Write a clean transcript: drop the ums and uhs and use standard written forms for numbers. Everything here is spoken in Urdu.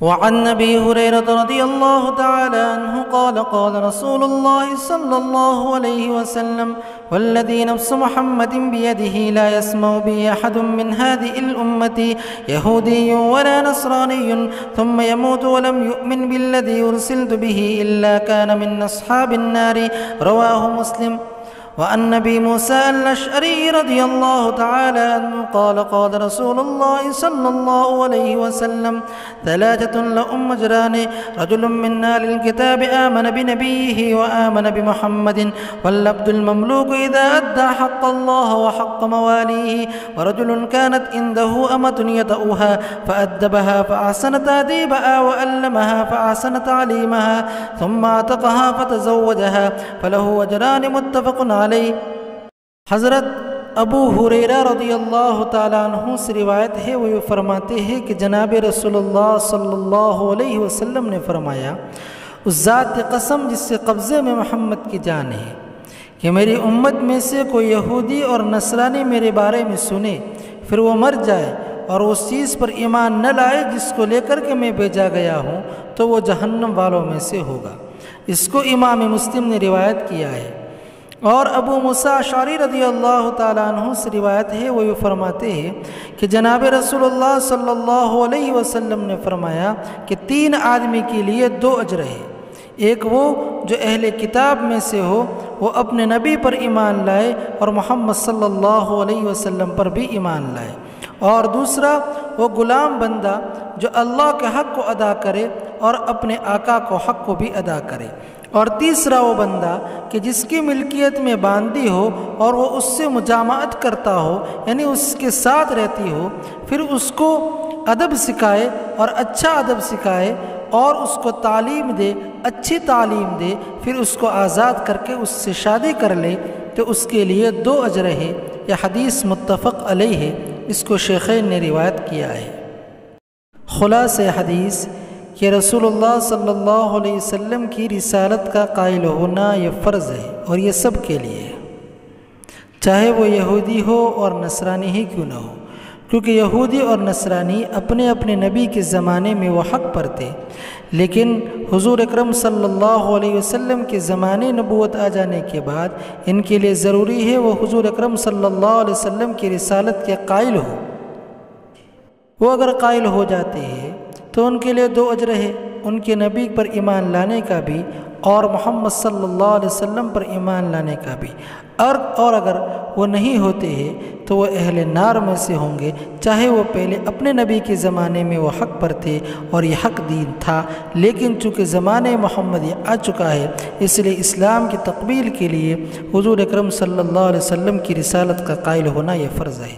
وعن أبي هريرة رضي الله تعالى عنه قال قال رسول الله صلى الله عليه وسلم والذي نفس محمد بيده لا يسمع بي أحد من هذه الأمة يهودي ولا نصراني ثم يموت ولم يؤمن بالذي أرسلت به إلا كان من أصحاب النار. رواه مسلم. وعن أبي موسى الأشعري رضي الله تعالى عنه قال قال رسول الله صلى الله عليه وسلم ثلاثة لهم أجران رجل من أهل الكتاب آمن بنبيه وآمن بمحمد والعبد المملوك إذا أدى حق الله وحق مواليه ورجل كانت عنده أمة يطؤها فأدبها فأحسن تأديبها وألمها فأحسن تعليمها ثم اعتقها فتزوجها فله أجران متفق عليه. حضرت ابو ہریرہ رضی اللہ تعالیٰ عنہ سے روایت ہے، وہ یہ فرماتے ہیں کہ جناب رسول اللہ صلی اللہ علیہ وسلم نے فرمایا، اس ذات کی قسم جس سے قبضے میں محمد کی جان ہے کہ میری امت میں سے کوئی یہودی اور نصرانی میرے بارے میں سنے پھر وہ مر جائے اور اس چیز پر ایمان نہ لائے جس کو لے کر کے میں بھیجا گیا ہوں تو وہ جہنم والوں میں سے ہوگا۔ اس کو امام مسلم نے روایت کیا ہے۔ اور ابو موسیٰ اشعری رضی اللہ تعالیٰ عنہ سے روایت ہے، وہ یہ فرماتے ہیں کہ جناب رسول اللہ صلی اللہ علیہ وسلم نے فرمایا کہ 3 آدمی کے لیے 2 اجر ہے۔ ایک وہ جو اہل کتاب میں سے ہو، وہ اپنے نبی پر ایمان لائے اور محمد صلی اللہ علیہ وسلم پر بھی ایمان لائے، اور دوسرا وہ غلام بندہ جو اللہ کے حق کو ادا کرے اور اپنے آقا کو حق کو بھی ادا کرے، اور تیسرا وہ بندہ کہ جس کی ملکیت میں باندی ہو اور وہ اس سے مجامعت کرتا ہو، یعنی اس کے ساتھ رہتی ہو، پھر اس کو ادب سکھائے اور اچھا ادب سکھائے اور اس کو تعلیم دے، اچھی تعلیم دے، پھر اس کو آزاد کر کے اس سے شادی کر لے تو اس کے لیے 2 اجر ہے۔ یہ حدیث متفق علیہ ہے، اس کو شیخین نے روایت کیا ہے۔ خلاصہ حدیث کہ رسول اللہ صلی اللہ علیہ وسلم کی رسالت کا قائل ہونا یہ فرض ہے، اور یہ سب کے لیے ہے، چاہے وہ یہودی ہو اور نصرانی ہی کیوں نہ ہو، کیونکہ یہودی اور نصرانی اپنے اپنے نبی کے زمانے میں وہ حق پر تھے، لیکن حضور اکرم صلی اللہ علیہ وسلم کے زمانے نبوت آ جانے کے بعد ان کے لیے ضروری ہے وہ حضور اکرم صلی اللہ علیہ وسلم کی رسالت کے قائل ہو۔ وہ اگر قائل ہو جاتے ہیں تو ان کے لیے 2 اجر ہے، ان کے نبی پر ایمان لانے کا بھی اور محمد صلی اللہ علیہ وسلم پر ایمان لانے کا بھی، اور اگر وہ نہیں ہوتے ہیں تو وہ اہل نار میں سے ہوں گے، چاہے وہ پہلے اپنے نبی کے زمانے میں وہ حق پر تھے اور یہ حق دین تھا، لیکن چونکہ زمانے محمد یہ آ چکا ہے، اس لیے اسلام کی تقبیل کے لیے حضور اکرم صلی اللہ علیہ وسلم کی رسالت کا قائل ہونا یہ فرض ہے۔